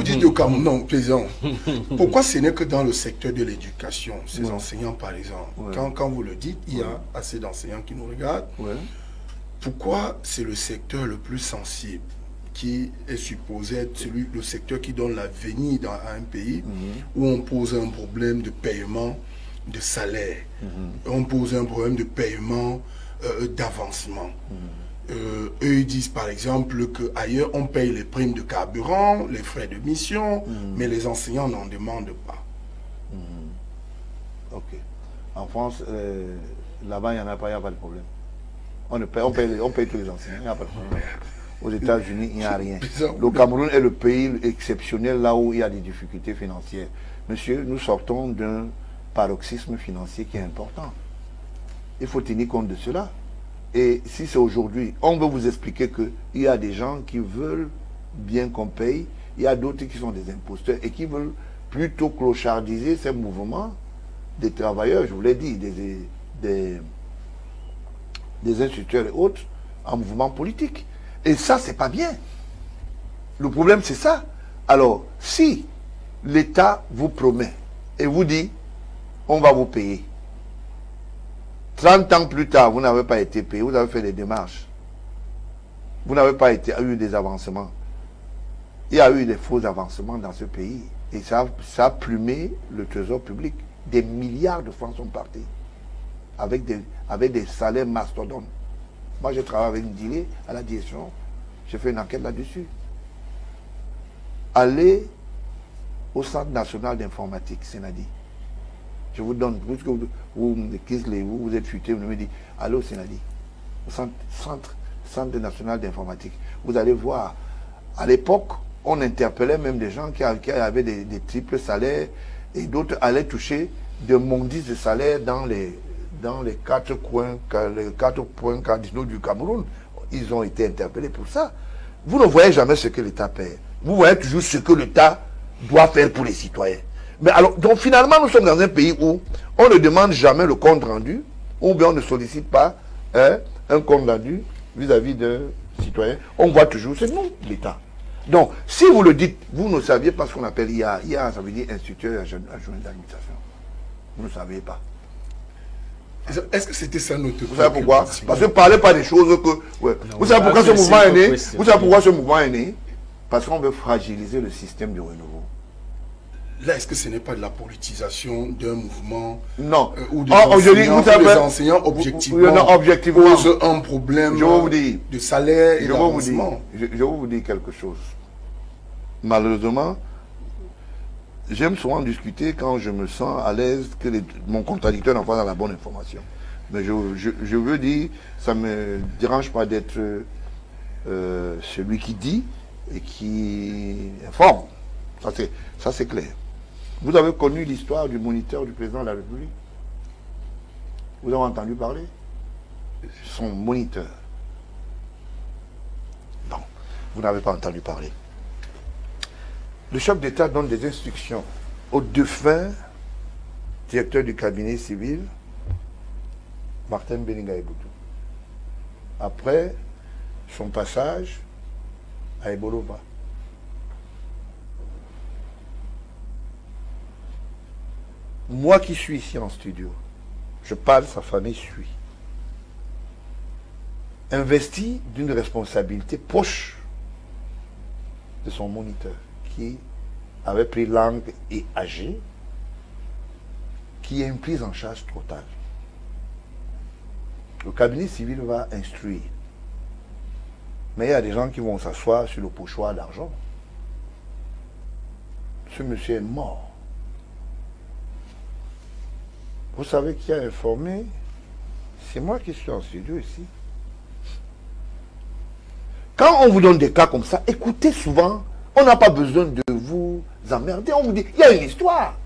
vous dites au Cameroun, non, président, pourquoi ce n'est que dans le secteur de l'éducation, ces enseignants par exemple, quand vous le dites, il y a assez d'enseignants qui nous regardent, pourquoi c'est le secteur le plus sensible qui est supposé être le secteur qui donne l'avenir à un pays où on pose un problème de paiement de salaire, on pose un problème de paiement d'avancement. Eux, ils disent par exemple qu'ailleurs, on paye les primes de carburant, les frais de mission, mais les enseignants n'en demandent pas. Ok. En France, là-bas, il n'y en a pas, il n'y a pas de problème. On paye tous les enseignants, il n'y a pas de problème. Aux États-Unis, il n'y a rien. Le Cameroun est le pays exceptionnel là où il y a des difficultés financières. Monsieur, nous sortons d'un paroxysme financier qui est important. Il faut tenir compte de cela. Et si c'est aujourd'hui, on veut vous expliquer qu'il y a des gens qui veulent bien qu'on paye, il y a d'autres qui sont des imposteurs et qui veulent plutôt clochardiser ces mouvements des travailleurs, je vous l'ai dit, des instituteurs et autres, en mouvement politique. Et ça, c'est pas bien. Le problème, c'est ça. Alors, si l'État vous promet et vous dit, on va vous payer, 30 ans plus tard, vous n'avez pas été payé, vous avez fait des démarches. Vous n'avez pas eu des avancements. Il y a eu des faux avancements dans ce pays. Et ça a plumé le trésor public. Des milliards de francs sont partis. Avec des salaires mastodontes. Moi, je travaille avec Ndilé à la direction. J'ai fait une enquête là-dessus. Allez au Centre national d'informatique, Sénadi. Je vous donne, vous êtes futé, vous me dites, allez au Sénadi, au Centre national d'informatique. Vous allez voir, à l'époque, on interpellait même des gens qui avaient des triples salaires et d'autres allaient toucher de mondices de salaire dans les 4 points cardinaux du Cameroun. Ils ont été interpellés pour ça. Vous ne voyez jamais ce que l'État paie. Vous voyez toujours ce que l'État doit faire pour les citoyens. Mais alors, donc finalement, nous sommes dans un pays où on ne demande jamais le compte rendu, ou bien on ne sollicite pas un compte rendu vis-à-vis d'un citoyen. On voit toujours, c'est nous, l'État. Donc, si vous le dites, vous ne saviez pas ce qu'on appelle IA. IA, ça veut dire instituteur et adjoint d'administration. Vous ne saviez pas. Est-ce que c'était ça notre... Vous savez pourquoi? Parce que ne parlez pas des choses que... Ouais. Vous savez pourquoi ce mouvement est né? Vous savez pourquoi ce mouvement est né? Parce qu'on veut fragiliser le système de renouveau. Là, est-ce que ce n'est pas de la politisation d'un mouvement? Non. Ou des enseignants objectivement posent un problème de salaire et d'avancement. Je vais vous dire quelque chose. Malheureusement, j'aime souvent discuter quand je me sens à l'aise que mon contradicteur n'envoie dans la bonne information. Mais je veux dire, ça ne me dérange pas d'être celui qui dit et qui informe. Ça c'est clair. Vous avez connu l'histoire du moniteur du président de la République? Vous avez entendu parler? Son moniteur. Non, vous n'avez pas entendu parler. Le chef d'État donne des instructions au défunt directeur du cabinet civil, Martin Beninga-Eboutou. Après son passage à Ebolova. Moi qui suis ici en studio, je parle, sa famille suit. Investi d'une responsabilité proche de son moniteur, qui avait pris langue et âgé, qui est une prise en charge totale. Le cabinet civil va instruire. Mais il y a des gens qui vont s'asseoir sur le pochoir d'argent. Ce monsieur est mort. Vous savez qui a informé? C'est moi qui suis en studio ici. Quand on vous donne des cas comme ça, écoutez souvent. On n'a pas besoin de vous emmerder. On vous dit, il y a une histoire.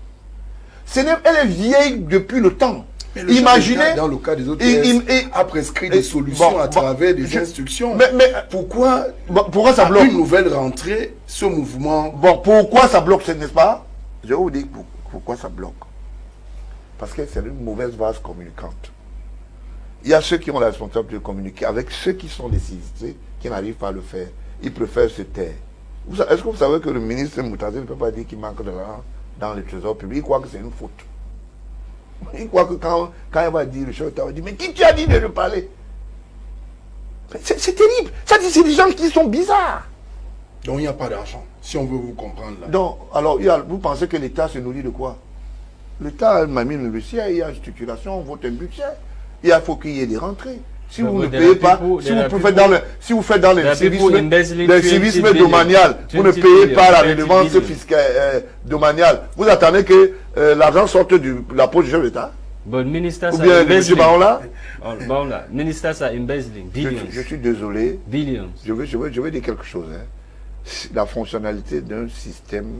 Elle est vieille depuis le temps. Imaginez. Dans le cas des autres, a prescrit des solutions à travers des instructions. Mais pourquoi ça bloque? Une nouvelle rentrée, ce mouvement. Bon, pourquoi ça bloque, n'est-ce pas? Je vais vous dire pourquoi ça bloque. Parce que c'est une mauvaise vase communicante. Il y a ceux qui ont la responsabilité de communiquer avec ceux qui sont des sinistrés, qui n'arrivent pas à le faire. Ils préfèrent se taire. Est-ce que vous savez que le ministre Moutazi ne peut pas dire qu'il manque de l'argent dans le trésor public? Il croit que c'est une faute. Il croit que quand il va dire, le chef d'État va dire, mais qui tu as dit de le parler? C'est terrible. Ça dit, c'est des gens qui sont bizarres. Donc il n'y a pas d'argent, si on veut vous comprendre là. Donc, alors, vous pensez que l'État se nourrit de quoi? L'État a une mamie budgétaire, il y a une structuration, on vote un budget. Il faut qu'il y ait des rentrées. Si vous ne payez pas, si vous faites dans le civisme domanial, vous ne payez pas la redevance fiscale domaniale, vous attendez que l'argent sorte de la poche du chef d'État? Bon, ministère, ou bien M. Baola? Ministère, ça embezzling. Je suis désolé. Billions. Je veux dire quelque chose. Hein. La fonctionnalité d'un système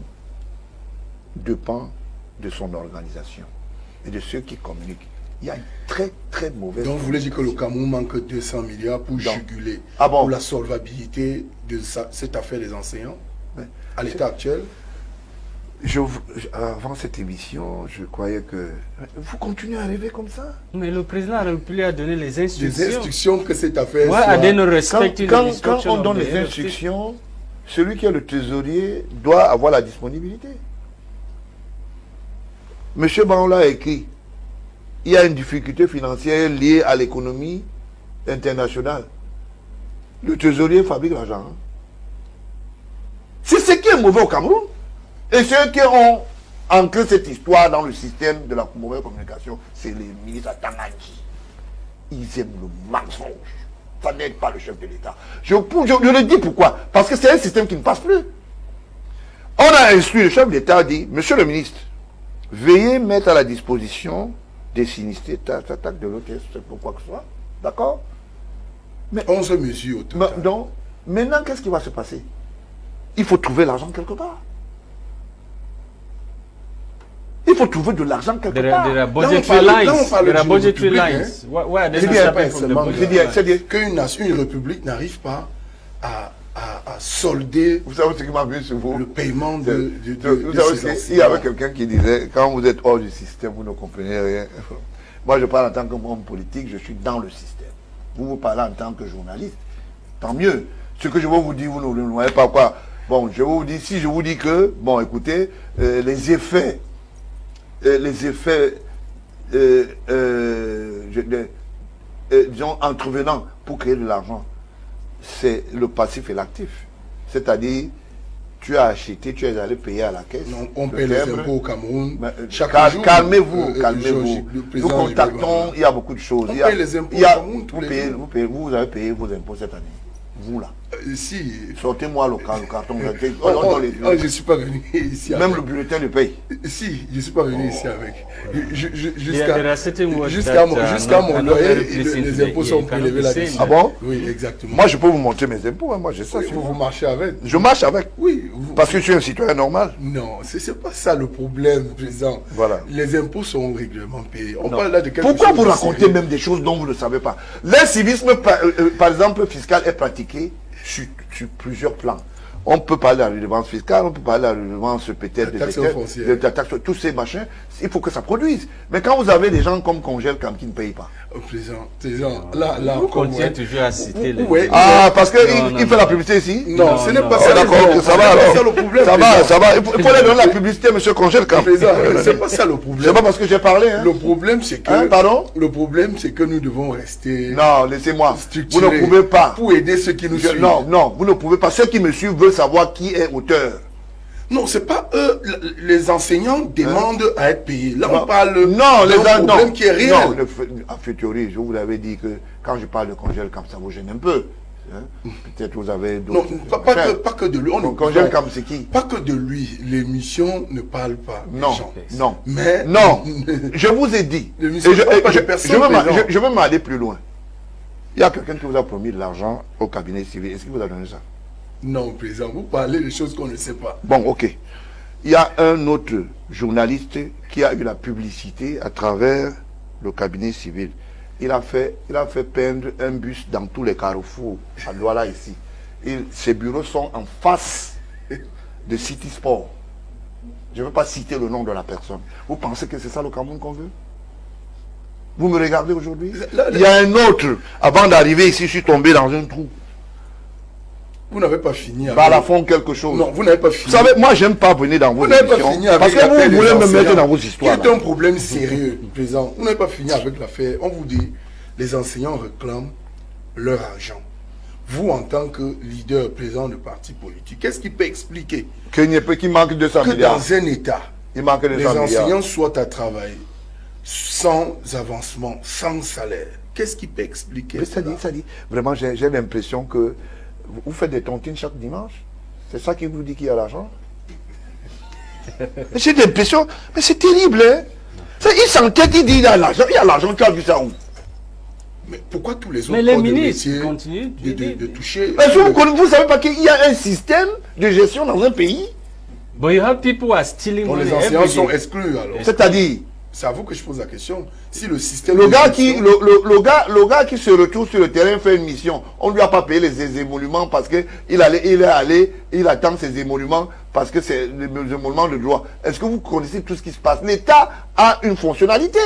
dépend de son organisation et de ceux qui communiquent. Il y a une très très mauvaise... Donc vous voulez dire que le Cameroun manque 200 milliards pour juguler, pour la solvabilité de cette affaire des enseignants à l'état actuel? Avant cette émission, je croyais que... Vous continuez à rêver comme ça? Mais le président a République a donné les instructions. Les instructions que cette affaire quand on donne les instructions, celui qui est le trésorier doit avoir la disponibilité. Monsieur Baola a écrit, il y a une difficulté financière liée à l'économie internationale. Le trésorier fabrique l'argent. Hein. C'est ce qui est mauvais au Cameroun. Et ceux qui ont ancré cette histoire dans le système de la mauvaise communication, c'est les ministres Tangani. Ils aiment le mensonge. Ça n'aide pas le chef de l'État. Je le dis pourquoi. Parce que c'est un système qui ne passe plus. On a instruit, le chef de l'État dit, monsieur le ministre, veuillez mettre à la disposition des sinistrés d'attaque de l'OTS pour quoi que ce soit. D'accord? Mais 11 mesures au total. Donc, maintenant, qu'est-ce qui va se passer? Il faut trouver l'argent quelque part. Il faut trouver de l'argent quelque part. There are budgetary lines. There are budgetary lines. C'est-à-dire qu'une république n'arrive pas à solder, vous savez ce qui m'a vu sur vous, le paiement de il y avait quelqu'un qui disait, quand vous êtes hors du système, vous ne comprenez rien. Moi, je parle en tant qu'homme politique, je suis dans le système. Vous parlez en tant que journaliste. Tant mieux. Ce que je vais vous dire, vous ne voyez pas quoi. Bon, je vous dis, si je vous dis que, bon, écoutez, les effets disons, entrevenants pour créer de l'argent, c'est le passif et l'actif. C'est-à-dire, tu as acheté, tu es allé payer à la caisse. Non, on paie les impôts au Cameroun. Calmez-vous, calmez-vous. Nous contactons, il y a beaucoup de choses. On paie les impôts au Cameroun tous les jours. Vous avez payé vos impôts cette année. Vous là. Si. Sortez-moi le carton. Je ne suis pas venu ici avec. Même le bulletin de paye. Si, je ne suis pas venu ici avec. Jusqu'à mon loyer, les impôts sont prélevés là-dessus. Ah bon? Oui, exactement. Moi, je peux vous montrer mes impôts. Hein. Moi, j'ai ça. Vous marchez avec? Je marche avec. Oui. Parce que je suis un citoyen normal. Non, ce n'est pas ça le problème, président. Voilà. Les impôts sont régulièrement payés. On parle là de quelque Pourquoi chose vous racontez même des choses dont vous ne savez pas? L'incivisme, par exemple, fiscal est pratiqué sur plusieurs plans. On peut parler de la redevance fiscale, on peut parler de la redevance peut-être de la taxe, tous ces machins, il faut que ça produise. Mais quand vous avez des gens comme Congel qui ne payent pas. Président, là, on continue toujours à citer les... parce qu'il fait la publicité ici? Non, ce n'est pas ça. D'accord, ça va alors. C'est le problème. Ça va. Il faut lui donner la publicité, M. Congel c'est pas ça le problème. C'est pas parce que j'ai parlé. Hein. Le problème, c'est que... pardon? Le problème, c'est que nous devons rester... Non, laissez-moi. Vous ne pouvez pas. Pour aider ceux qui nous suivent. Non, vous ne pouvez pas. Ceux qui me suivent veulent savoir qui est auteur. Non, c'est pas eux. Les enseignants demandent à être payés. Là, on parle d'un problème qui est réel. Non, a fortiori, je vous avais dit que quand je parle de Congel Camp, ça vous gêne un peu. Hein? Peut-être vous avez d'autres... Non, pas que de lui. Congel Camp, c'est qui? Pas que de lui. L'émission ne parle pas des gens. Non. Mais... Non. Je vous ai dit. Je veux m'aller plus loin. Il y a quelqu'un qui vous a promis de l'argent au cabinet civil. Est-ce qu'il vous a donné ça? Non, président, vous parlez de choses qu'on ne sait pas. Bon, ok. Il y a un autre journaliste qui a eu la publicité à travers le cabinet civil. Il a fait peindre un bus dans tous les carrefours à Douala ici. Et ses bureaux sont en face de City Sport. Je ne veux pas citer le nom de la personne. Vous pensez que c'est ça le Cameroun qu'on veut? Vous me regardez aujourd'hui? Il y a un autre. Avant d'arriver ici, je suis tombé dans un trou. Vous n'avez pas fini avec... la fond quelque chose. Non, vous n'avez pas fini. Vous savez, moi, j'aime pas venir dans vos émissions. Vous n'avez pas fini avec parce que vous voulez me mettre dans vos histoires. C'est un problème sérieux, président. Vous n'avez pas fini avec l'affaire. On vous dit, les enseignants réclament leur argent. Vous, en tant que leader, président de parti politique, qu'est-ce qui peut expliquer qu'il manque 200 milliards dans un État, il manque 200 les enseignants milliards. soient à travailler sans avancement, sans salaire? Qu'est-ce qui peut expliquer ça dit. Vraiment, j'ai l'impression que vous faites des tontines chaque dimanche. C'est ça qui vous dit qu'il y a l'argent. J'ai l'impression, mais c'est terrible, hein? Il s'entête, il dit il y a l'argent, tu as vu ça où? Mais pourquoi tous les autres corps de métier continuent de toucher... Vous ne savez pas qu'il y a un système de gestion dans un pays? But you have people who are stealing money. Les enseignants sont exclus alors. C'est-à-dire? C'est à vous que je pose la question. Si le système... Le gars qui se retrouve sur le terrain fait une mission, on ne lui a pas payé les émoluments parce qu'il attend ses émoluments parce que c'est les émoluments de droit. Est-ce que vous connaissez tout ce qui se passe? L'État a une fonctionnalité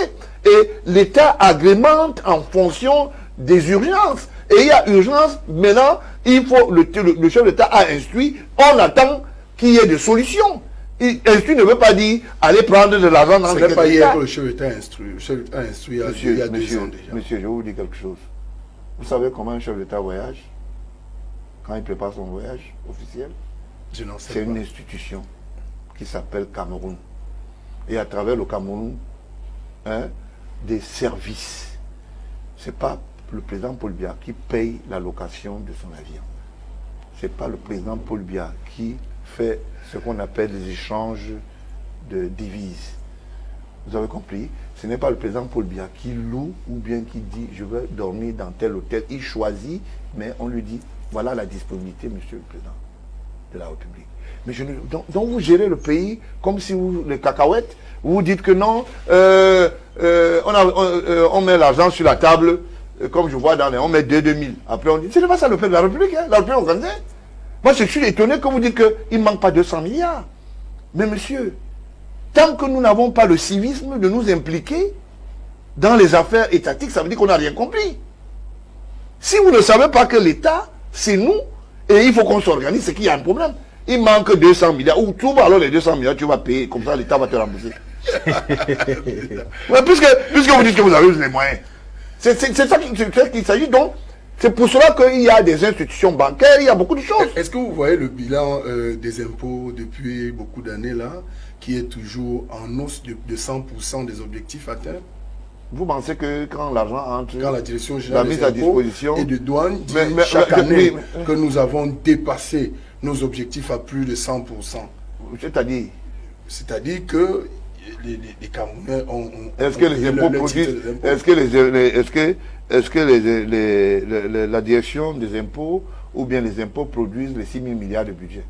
et l'État agrémente en fonction des urgences. Et il y a urgence, maintenant, il faut le chef d'État a instruit, on attend qu'il y ait des solutions. Instruit ne veut pas dire aller prendre de l'argent dans les... Ce n'est pas hier que le chef d'État a instruit. Le chef d'État a instruit il y a 2 ans déjà. Monsieur, je vais vous dire quelque chose. Vous savez comment un chef d'État voyage? Quand il prépare son voyage officiel? Je n'en sais pas. C'est une institution qui s'appelle Cameroun. Et à travers le Cameroun, des services. Ce n'est pas le président Paul Biya qui paye la location de son avion. Ce n'est pas le président Paul Biya qui fait ce qu'on appelle des échanges de devises. Vous avez compris? Ce n'est pas le président Paul Biya qui loue ou bien qui dit je veux dormir dans tel hôtel. Il choisit, mais on lui dit voilà la disponibilité, monsieur le président de la République. Mais donc vous gérez le pays comme si vous, les cacahuètes, vous dites que non, on met l'argent sur la table, comme je vois dans les... On met 2000. Après on dit, ce n'est pas ça le pays de la République, hein, la République organisée. Moi, je suis étonné que vous dites qu'il ne manque pas 200 milliards. Mais monsieur, tant que nous n'avons pas le civisme de nous impliquer dans les affaires étatiques, ça veut dire qu'on n'a rien compris. Si vous ne savez pas que l'État, c'est nous, et il faut qu'on s'organise, c'est qu'il y a un problème. Il manque 200 milliards. Ou tout, alors les 200 milliards, tu vas payer, comme ça l'État va te rembourser. Ouais, puisque vous dites que vous avez les moyens. C'est ça qu'il s'agit donc. C'est pour cela qu'il y a des institutions bancaires, il y a beaucoup de choses. Est-ce que vous voyez le bilan des impôts depuis beaucoup d'années là, qui est toujours en hausse de 100% des objectifs atteints? Vous pensez que quand l'argent entre, quand la direction générale la mise à disposition et de douane dit chaque année que nous avons dépassé nos objectifs à plus de 100%. C'est-à-dire? C'est-à-dire que les Camerounais ont... Est-ce que les impôts produisent... Est-ce que la direction des impôts ou bien les impôts produisent les 6 000 milliards de budget?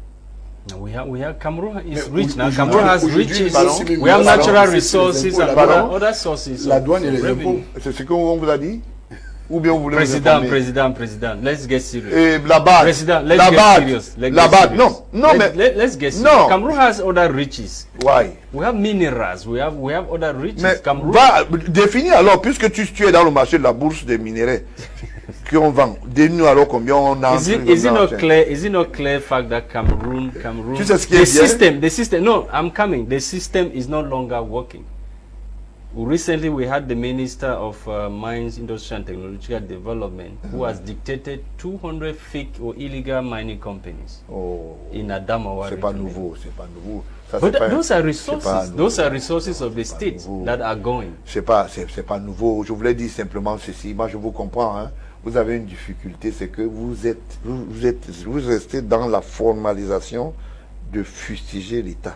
Cameroon is rich now. Cameroon has riches. We have natural resources and other sources. La douane et les impôts. C'est ce qu'on vous a dit? Ou bien vous voulez président, let's get serious. Et la BAD. Président, let's get serious. La BAD, non, mais let's get serious. No. Cameroon has other riches. Why? We have minerals. We have other riches. Mais définis alors, puisque tu es dans le marché de la bourse des minéraux qu'on vend. Dis-nous alors combien on a. Is it not clear fact that Cameroon tu sais ce qui est the system. No, I'm coming. The system is no longer working. Recently, we had the Minister of Mines, Industry and Technological Development, who has dictated 200 fake or illegal mining companies in Adamawa. C'est pas nouveau, c'est pas nouveau. But those are resources. Those are resources of the state that are going. C'est pas nouveau. Je voulais dire simplement ceci. Moi, je vous comprends. Hein. Vous avez une difficulté, c'est que vous restez dans la formalisation de fustiger l'État.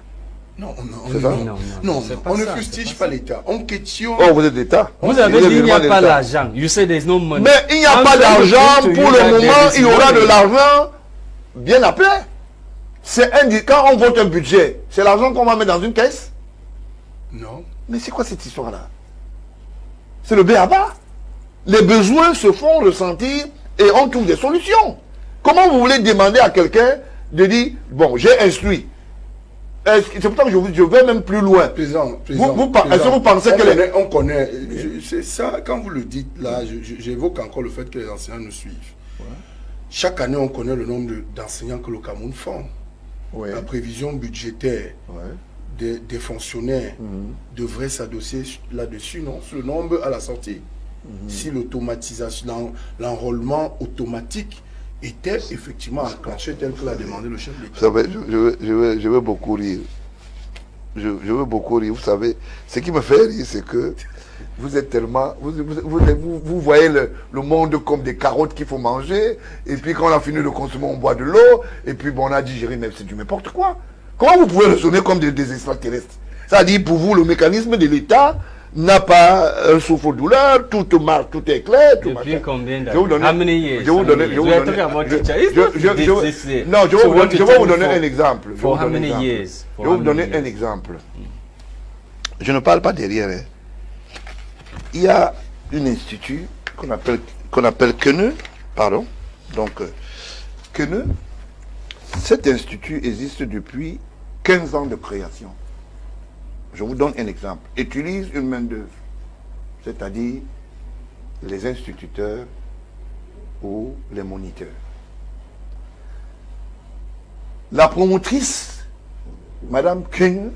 Non, on ne fustige pas l'État. On questionne. Oh, vous êtes l'État. Vous avez dit il n'y a pas d'argent. You say there's no money. Mais il n'y a pas d'argent. Pour le moment, il y aura de l'argent bien appelé. Quand on vote un budget, c'est l'argent qu'on va mettre dans une caisse? Non. Mais c'est quoi cette histoire-là? C'est le b.a.-ba. Les besoins se font ressentir et on trouve des solutions. Comment vous voulez demander à quelqu'un de dire, bon, j'ai instruit. C'est pourtant que je vais même plus loin. Président, est-ce que vous pensez que on connaît, c'est ça, quand vous le dites là, j'évoque encore le fait que les enseignants nous suivent. Ouais. chaque année, on connaît le nombre d'enseignants que le Cameroun forme. Ouais. La prévision budgétaire des fonctionnaires devrait s'adosser là-dessus, non? Sur le nombre à la sortie. Si l'automatisation, l'enrôlement automatique était effectivement enclenché tel que l'a demandé le chef d'État. Vous savez, je veux beaucoup rire. Je veux beaucoup rire. Vous savez, ce qui me fait rire, c'est que vous êtes tellement... Vous voyez le monde comme des carottes qu'il faut manger, et puis quand on a fini de consommer, on boit de l'eau, et puis bon, on a digéré, mais c'est du n'importe quoi. Comment vous pouvez raisonner comme des extraterrestres? C'est-à-dire, pour vous, le mécanisme de l'État n'a pas un souffle-douleur, tout marche, tout est clair, tout marche. Depuis combien d'années? Je vous donne... How many years? Je vous donne... Je vais vous donner un exemple. Je vais vous donner un exemple. Je ne parle pas derrière. Hein. Il y a un institut qu'on appelle Queneux, pardon. Donc, Queneux, cet institut existe depuis 15 ans de création. Je vous donne un exemple. Utilise une main-d'œuvre, c'est-à-dire les instituteurs ou les moniteurs. La promotrice, Madame Queneux,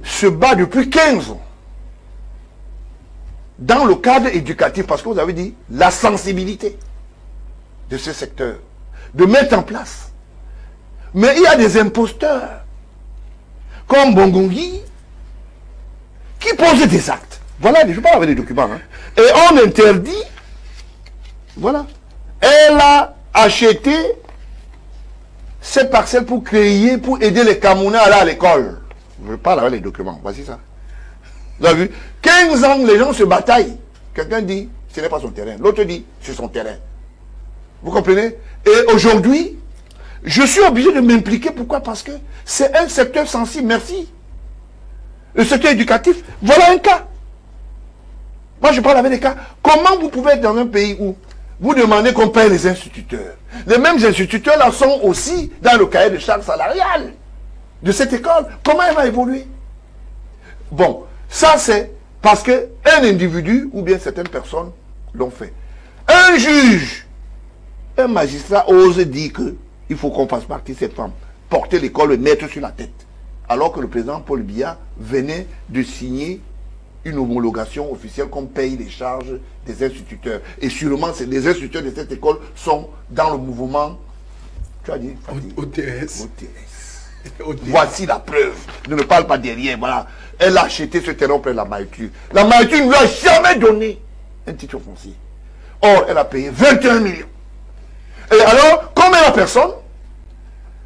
se bat depuis 15 ans dans le cadre éducatif, parce que vous avez dit la sensibilité de ce secteur, de mettre en place. Mais il y a des imposteurs comme Bongongi qui posent des actes. Voilà, je parle avec les documents. Hein. Et on interdit, voilà. Elle a acheté ces parcelles pour créer, pour aider les Camerounais à aller à l'école. Je parle avec les documents, voici ça. Vous avez vu? 15 ans, les gens se bataillent. Quelqu'un dit, ce n'est pas son terrain. L'autre dit, c'est son terrain. Vous comprenez? Et aujourd'hui, je suis obligé de m'impliquer. Pourquoi? Parce que c'est un secteur sensible. Merci. Le secteur éducatif, voilà un cas. Moi, je parle avec des cas. Comment vous pouvez être dans un pays où vous demandez qu'on paye les instituteurs? Les mêmes instituteurs là sont aussi dans le cahier de charges salariales de cette école. Comment elle va évoluer? Bon, ça c'est parce qu'un individu ou bien certaines personnes l'ont fait. Un juge, un magistrat ose dire qu'il faut qu'on fasse partie de cette femme, porter l'école et mettre sur la tête. Alors que le président Paul Biya venait de signer une homologation officielle qu'on paye les charges des instituteurs. Et sûrement, les instituteurs de cette école sont dans le mouvement, tu as dit, OTS. Voici la preuve. Je ne parle pas derrière, voilà. Elle a acheté ce terrain auprès de la Maïtu. La Maïtu ne lui a jamais donné un titre foncier. Or, elle a payé 21 millions. Et alors, comme elle n'a personne,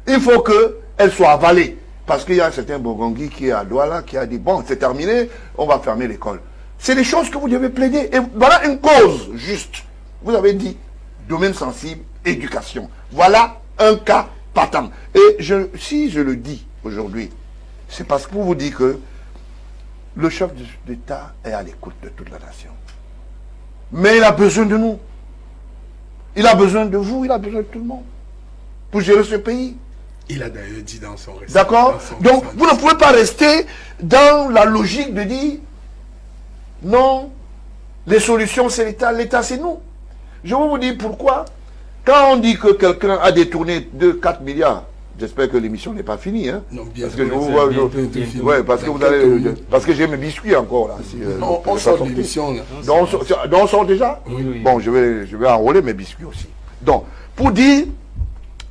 il faut qu'elle soit avalée. Parce qu'il y a un certain Bogongi qui est à Douala, qui a dit, bon, c'est terminé, on va fermer l'école. C'est des choses que vous devez plaider. Et voilà une cause juste. Vous avez dit, domaine sensible, éducation. Voilà un cas patent. Et si je le dis aujourd'hui, c'est parce que vous dites que le chef d'État est à l'écoute de toute la nation. Mais il a besoin de nous. Il a besoin de vous, il a besoin de tout le monde. Pour gérer ce pays. Il a d'ailleurs dit dans son récit. D'accord? Donc, vous ne pouvez pas rester dans la logique de dire non, les solutions c'est l'État, l'État c'est nous. Je vais vous dire pourquoi. Quand on dit que quelqu'un a détourné 4 milliards, j'espère que l'émission n'est pas finie. Hein? Non, bien parce que je vous vois. Ouais, parce que vous allez. Parce que j'ai mes biscuits encore là. Si, on sort de l'émission là. Donc on sort déjà? Oui. Bon, je vais enrôler mes biscuits aussi. Donc, pour dire,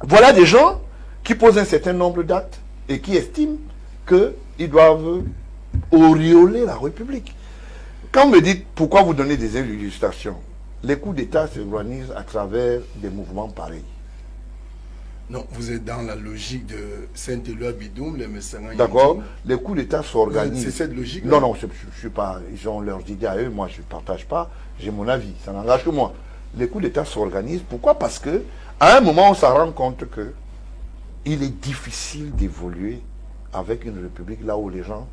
voilà des gens qui posent un certain nombre d'actes et qui estiment qu'ils doivent auréoler la République. Quand vous me dites pourquoi vous donnez des illustrations, les coups d'État s'organisent à travers des mouvements pareils. Non, vous êtes dans la logique de Saint-Éloi Bidoum, les Messagans. D'accord. Les coups d'État s'organisent. C'est cette logique. Non, je ne suis pas. Ils ont leurs idées à eux, moi je ne partage pas. J'ai mon avis, ça n'engage que moi. Les coups d'État s'organisent. Pourquoi? Parce que à un moment, on s'en rend compte que il est difficile d'évoluer avec une république là où les gens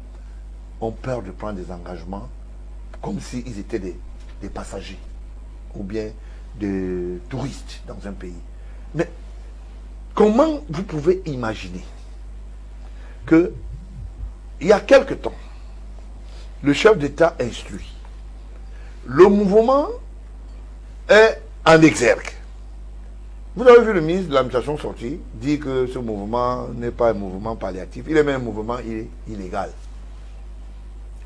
ont peur de prendre des engagements comme s'ils étaient des passagers ou bien des touristes dans un pays. Mais comment vous pouvez imaginer que il y a quelque temps, le chef d'État instruit, le mouvement est en exergue. Vous avez vu le ministre de l'administration sortir, dire que ce mouvement n'est pas un mouvement palliatif. Il est même un mouvement illégal.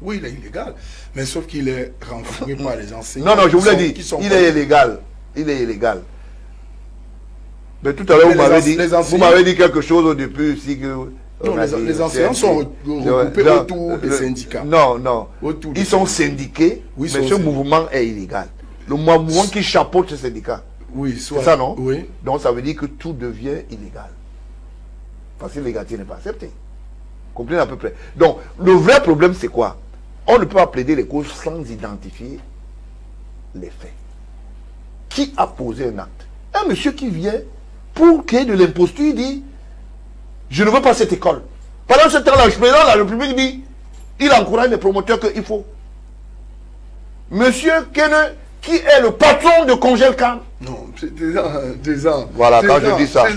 Oui, il est illégal. Mais sauf qu'il est renfloué par les enseignants. Non, je vous l'ai dit. Il est illégal. Il est illégal. Mais tout à l'heure, vous m'avez dit quelque chose au début aussi que... Non, les enseignants sont regroupés autour des syndicats. Non. Ils sont syndiqués, mais ce mouvement est illégal. Le mouvement qui chapeaute ce syndicat. Oui, c'est ça, non? Oui. Donc ça veut dire que tout devient illégal. Parce que l'égalité n'est pas acceptée. Comprenez à peu près. Donc, le vrai problème, c'est quoi? On ne peut pas plaider les causes sans identifier les faits. Qui a posé un acte? Un monsieur qui vient pour créer de l'imposture, il dit je ne veux pas cette école. Pendant ce temps-là, le président de la République dit il encourage les promoteurs qu'il faut. Monsieur Kene, qui est le patron de Congelcam. Non, c'est des ans. Voilà, quand je dis ça.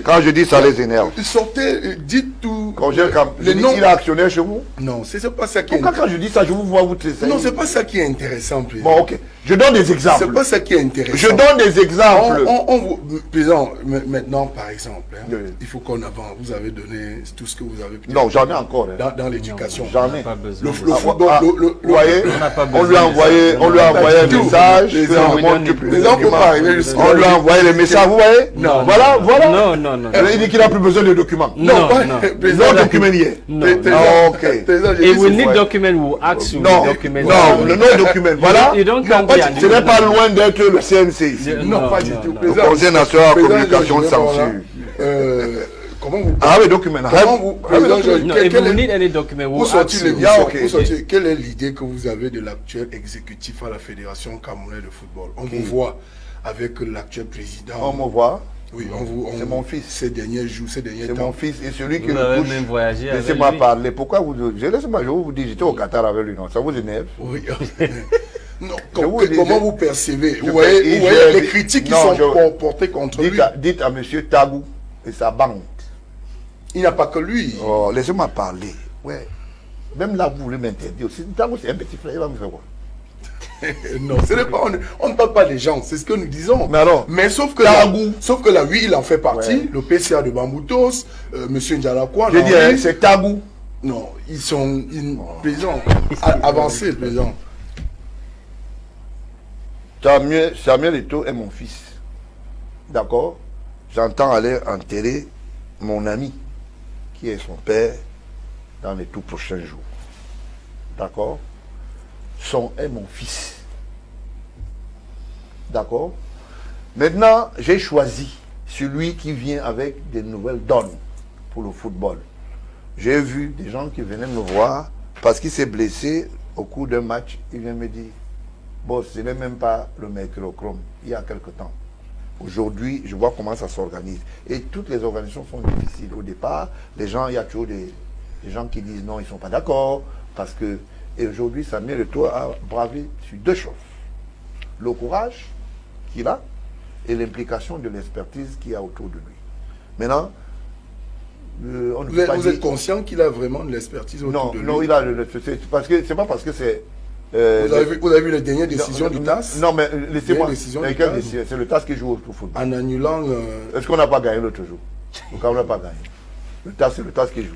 Quand je dis ça, les énerve. Sortez, dites tout. Congelcam, il est actionnaire chez vous? Non, c'est pas ça qui est intéressant. Quand je dis ça, je vous vois vous tressailler. Non, c'est pas ça qui est intéressant, président. Bon, ok. Je donne des exemples. C'est pas ça qui est intéressant. Je donne des exemples. Président, maintenant, par exemple, hein, il faut qu'on avance. Vous avez donné tout ce que vous avez. Non, j'en ai encore. Dans l'éducation. J'en ai. Le football, vous voyez, on lui a envoyé un message. On lui a envoyé les messages, vous voyez? Non. Voilà. Non. Il dit qu'il n'a plus besoin de documents. Non. Le document y est. Non. Ok. If we need document, we'll ask you. Non, le non-document. Voilà. Ce n'est pas loin d'être le CNC. Non, pas du tout. Le Conseil national de communication de censure. Comment vous... Ah oui, document. Quelle est l'idée que vous avez de l'actuel exécutif à la Fédération camerounaise de football? On vous voit avec l'actuel président. On me voit. Oui, c'est mon fils. Ces derniers jours, ces derniers temps. C'est mon fils et celui qui le touche. Laissez-moi parler. Pourquoi vous... Laissez-moi, je vous dis, j'étais au Qatar avec lui, non? Ça vous énerve? Oui. Non, comment vous percevez? Vous voyez les critiques qui sont portées contre lui. Dites à M. Tagou et sa bande. Il n'y a pas que lui. Oh, laissez-moi parler. Ouais. Même là, vous voulez m'interdire aussi. Tagou, c'est un petit frère, il va me faire quoi? Non, on ne parle pas des gens, c'est ce que nous disons. Mais sauf que là, oui, il en fait partie. Ouais. Le PCA de Bamboutos, M. Ndialakwa. Je dis, c'est Tagou. Non, ils sont présents, avancés, présents. Samuel Eto'o est mon fils. D'accord? J'entends aller enterrer mon ami, qui est son père, dans les tout prochains jours. D'accord? Son est mon fils. D'accord? Maintenant, j'ai choisi celui qui vient avec des nouvelles donnes pour le football. J'ai vu des gens qui venaient me voir parce qu'il s'est blessé au cours d'un match. Il vient me dire, boss, ce n'est même pas le mercurochrome, il y a quelque temps. Aujourd'hui, je vois comment ça s'organise. Et toutes les organisations sont difficiles. Au départ, il y a toujours des gens qui disent non, ils ne sont pas d'accord parce que... Et aujourd'hui, Samuel Eto'o a bravé sur deux choses. Le courage qu'il a et l'implication de l'expertise qu'il y a autour de lui. Maintenant, vous êtes conscient qu'il a vraiment de l'expertise autour de lui? Non, il a c'est pas parce que c'est... vous avez vu les dernières décisions du TAS? Non, mais laissez-moi. C'est le TAS qui joue au football. En annulant... Est-ce qu'on n'a pas gagné l'autre jour? On n'a pas gagné. Le TAS, c'est le TAS qui joue.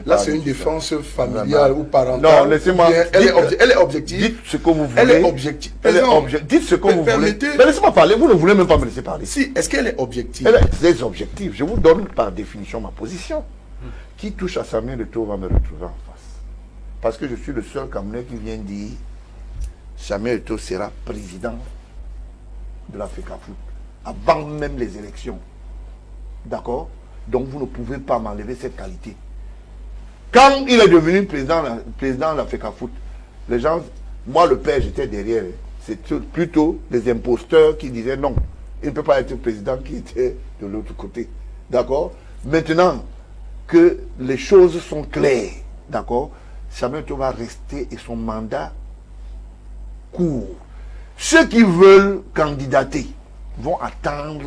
Là, c'est une défense familiale ou parentale. Non, laissez-moi. Elle est objective. Dites ce que vous voulez. Elle est objective. Dites ce que vous voulez. Mais laissez-moi parler. Vous ne voulez même pas me laisser parler. Si, est-ce qu'elle est objective? Elle est objective. Je vous donne par définition ma position. Qui touche à Samuel Eto'o va me retrouver en face. Parce que je suis le seul Camerounais qui vient dire Samuel Eto'o sera président de la FECAFOOT avant même les élections. D'accord? Donc vous ne pouvez pas m'enlever cette qualité. Quand il est devenu président de la FECAFOOT, les gens, moi le père, j'étais derrière. C'est plutôt les imposteurs qui disaient non. Il ne peut pas être président qui était de l'autre côté. D'accord? Maintenant que les choses sont claires, d'accord, Samuel Eto'o va rester et son mandat court. Ceux qui veulent candidater vont attendre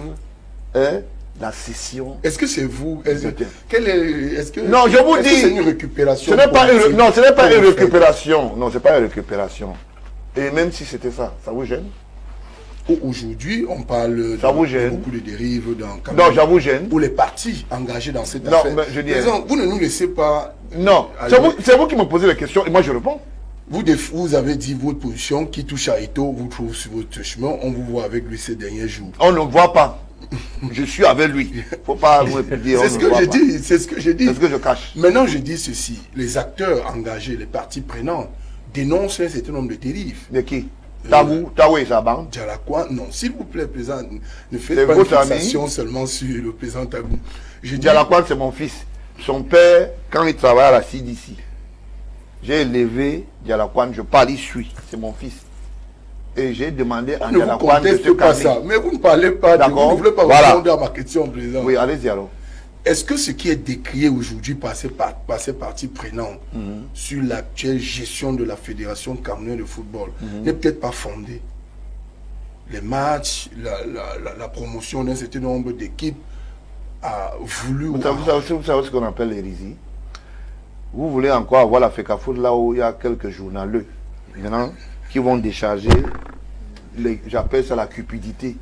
la session. Est-ce que c'est vous? Non, je vous dis. C'est une récupération. Ce n'est pas une récupération. Non, ce n'est pas une récupération. Et même si c'était ça, ça vous gêne? Aujourd'hui, on parle de beaucoup de dérives dans Non, j'avoue, gêne. Pour les partis engagés dans cette affaire. Mais je dis... vous ne nous laissez pas... Non, c'est vous qui me posez la question et moi je réponds. Vous avez dit votre position qui touche à Eto'o, vous trouvez sur votre chemin, on vous voit avec lui ces derniers jours. On ne voit pas. Je suis avec lui. Faut pas me dire. C'est ce que j'ai dit. C'est ce que j'ai dit. C'est ce que je cache. Maintenant, je dis ceci. Les acteurs engagés, les parties prenantes, dénoncent un certain nombre de dérives. De qui? Taou et sa bande? Dialakwa, non. S'il vous plaît, président, ne faites pas une fixation seulement sur le président Tabou. Dialakwa, c'est mon fils. Son père, quand il travaille à la CDC, j'ai élevé Dialakwa, je parle, il suit. C'est mon fils. Et j'ai demandé à Dialakwa de se calmer. Mais vous ne parlez pas, vous ne voulez pas répondre à ma question, président. Oui, allez-y alors. Est-ce que ce qui est décrié aujourd'hui par ces parties prenantes sur l'actuelle gestion de la Fédération camerounaise de football n'est peut-être pas fondé? Les matchs, la promotion d'un certain nombre d'équipes a voulu... Vous savez ce qu'on appelle l'hérésie? Vous voulez encore avoir la FECAFOOT là où il y a quelques journaleux maintenant qui vont décharger, j'appelle ça la cupidité.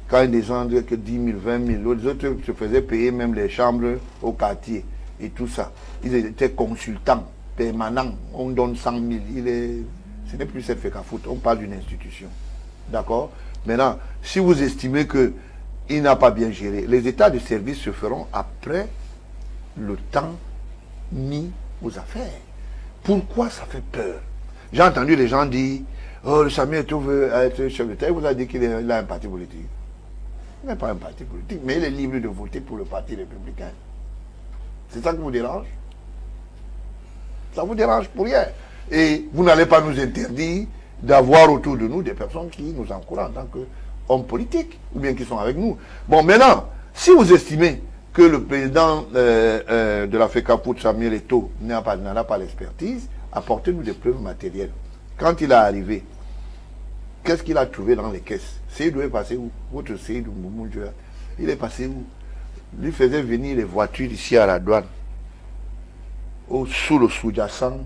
Quand ils descendent que 10 000, 20 000, les autres se faisaient payer même les chambres au quartier et tout ça. Ils étaient consultants permanents. On donne 100 000. Ce n'est plus cette FECAFOOT, on parle d'une institution. D'accord? Maintenant, si vous estimez qu'il n'a pas bien géré, les états de service se feront après le temps mis aux affaires. Pourquoi ça fait peur? J'ai entendu les gens dire, oh, le Samuel Eto'o veut être chef d'État. Il vous a dit qu'il a un parti politique. Il n'est pas un parti politique, mais il est libre de voter pour le parti républicain. C'est ça qui vous dérange? Ça vous dérange pour rien. Et vous n'allez pas nous interdire d'avoir autour de nous des personnes qui nous encouragent en tant qu'hommes politiques, ou bien qui sont avec nous. Bon, maintenant, si vous estimez que le président de la FECAFOOT, Samuel Eto'o, n'en a pas l'expertise, apportez-nous des preuves matérielles. Quand il est arrivé, qu'est-ce qu'il a trouvé dans les caisses? Seydou est passé où? Votre Seydou, il est passé où? Lui faisait venir les voitures ici à la douane, sous le sous-jacent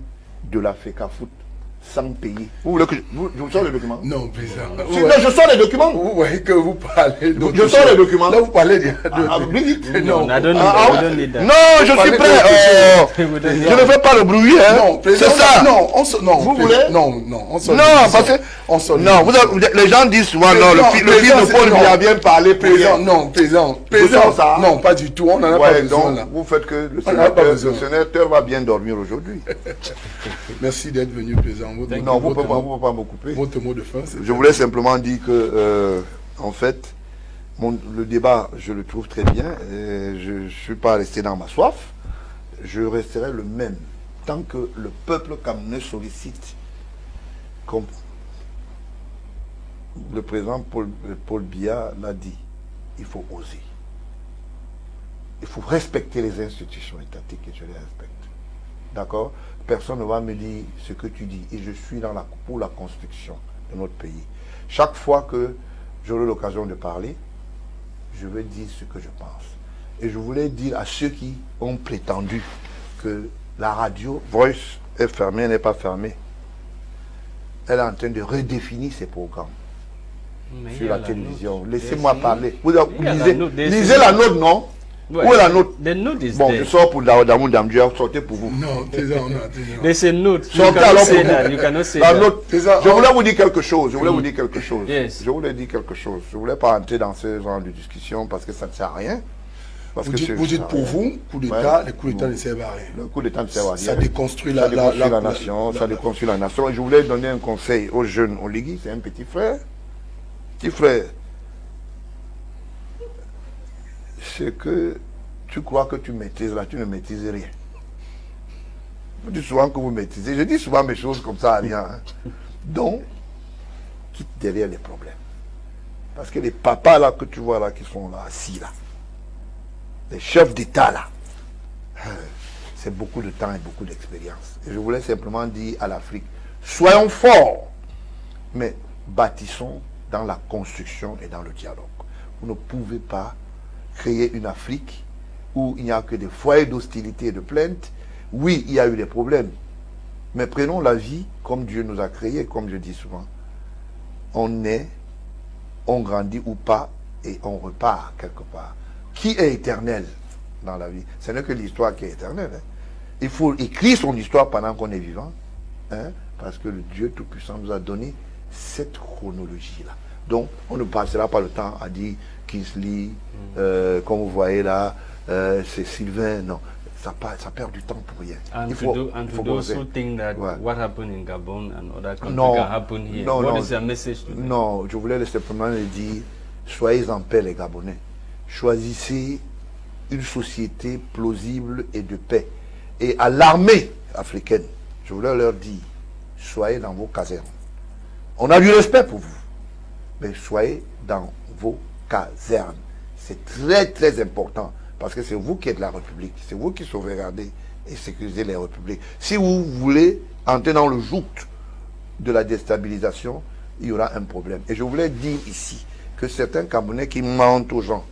de la FECAFOOT, sans payer. Vous voulez que je vous sors les documents? Non, président. Non, je sors les documents. Vous voyez que vous parlez de... Je sors les documents. Là, vous parlez de... Non, non, je suis prêt. Je ne fais pas le bruit. Hein. C'est ça. Non, vous voulez? Non, parce que... Non, les gens disent souvent, non, le fils de Paul Biya a bien parlé. Président, non, président. Non, pas du tout. On n'en a pas besoin là. Vous faites que le sénateur va bien dormir aujourd'hui. Merci d'être venu, président. Non, vous ne pouvez pas me couper. Votre mot de fin, je voulais simplement dire que, en fait, le débat, je le trouve très bien. Je ne suis pas resté dans ma soif. Je resterai le même. Tant que le peuple camerounais sollicite, comme le président Paul Biya l'a dit, il faut oser. Il faut respecter les institutions étatiques et je les respecte. D'accord? Personne ne va me dire ce que tu dis. Et je suis pour la construction de notre pays. Chaque fois que j'aurai l'occasion de parler, je vais dire ce que je pense. Et je voulais dire à ceux qui ont prétendu que la radio Voice est fermée, elle n'est pas fermée. Elle est en train de redéfinir ses programmes sur la télévision. Laissez-moi parler. Vous lisez la note, non? Ouais. Où est la note? The note is bon, there. je sors pour Damou Damdiou, sortez pour vous. Non, there's a note. Sortez alors pour vous. You cannot say that. Je voulais vous dire quelque chose. Je voulais vous dire quelque chose. Yes. Je voulais dire quelque chose. Je voulais pas entrer dans ce genre de discussion parce que ça ne sert à rien. Vous dites pour vous, coup d'État, les coups d'État ne servent à rien. Le coup d'État ne sert à rien. Ça déconstruit la nation. Ça déconstruit la nation. Et je voulais donner un conseil aux jeunes Oligui, c'est un petit frère. Petit frère, c'est que tu crois que tu maîtrises là, tu ne maîtrises rien. Je dis souvent que vous maîtrisez. Je dis souvent mes choses comme ça à rien. Hein. Donc, quitte derrière les problèmes. Parce que les papas là que tu vois là, qui sont là, assis là, les chefs d'État là, c'est beaucoup de temps et beaucoup d'expérience. Et je voulais simplement dire à l'Afrique, soyons forts, mais bâtissons dans la construction et dans le dialogue. Vous ne pouvez pas créer une Afrique où il n'y a que des foyers d'hostilité et de plainte. Oui, il y a eu des problèmes, mais prenons la vie comme Dieu nous a créés, comme je dis souvent. On est on grandit ou pas, et on repart quelque part. Qui est éternel dans la vie? Ce n'est que l'histoire qui est éternelle. Hein. Il faut écrire son histoire pendant qu'on est vivant, hein, parce que le Dieu Tout-Puissant nous a donné cette chronologie-là. Donc, on ne passera pas le temps à dire Kingsley, comme vous voyez là, c'est Sylvain, non. Ça perd du temps pour rien. And to those who think that what happened in Gabon and other countries can happen here, what is your message to them? Non, je voulais simplement le dire, soyez en paix les Gabonais. Choisissez une société plausible et de paix. Et à l'armée africaine, je voulais leur dire, soyez dans vos casernes. On a du respect pour vous, mais soyez dans vos casernes. C'est très très important. Parce que c'est vous qui êtes la République. C'est vous qui sauvegardez et sécurisez les républiques. Si vous voulez entrer dans le joug de la déstabilisation, il y aura un problème. Et je voulais dire ici que certains Camerounais qui mentent aux gens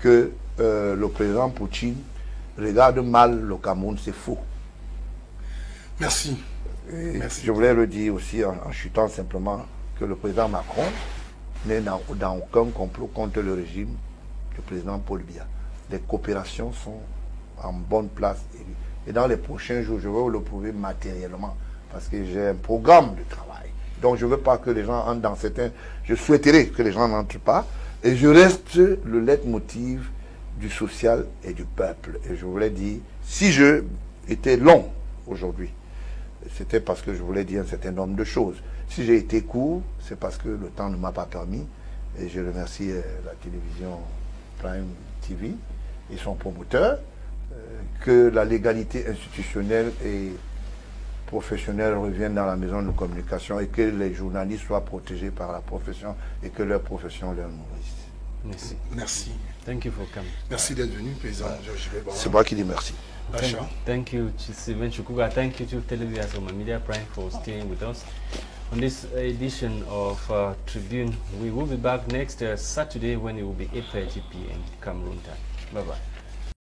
que le président Poutine regarde mal le Cameroun, c'est faux. Merci. Merci. Je voulais le dire aussi en chutant simplement que le président Macron n'est dans aucun complot contre le régime du président Paul Biya. Les coopérations sont en bonne place. Et dans les prochains jours, je vais vous le prouver matériellement. Parce que j'ai un programme de travail. Donc je ne veux pas que les gens entrent dans certains... Je souhaiterais que les gens n'entrent pas. Et je reste le leitmotiv du social et du peuple. Et je voulais dire, si je étais long aujourd'hui, c'était parce que je voulais dire un certain nombre de choses. Si j'ai été court, c'est parce que le temps ne m'a pas permis. Et je remercie la télévision Prime TV et son promoteur, que la légalité institutionnelle et professionnelle revienne dans la maison de communication et que les journalistes soient protégés par la profession et que leur profession leur nourrisse. Merci. Merci. Thank you for coming. Merci d'être venu, président. C'est moi qui dis merci. Thank you, Sylvain Chukuga. Thank you to Television Media Prime for staying with us on this edition of Tribune. We will be back next Saturday when it will be 8:30 p.m. Cameroon time. Bye-bye.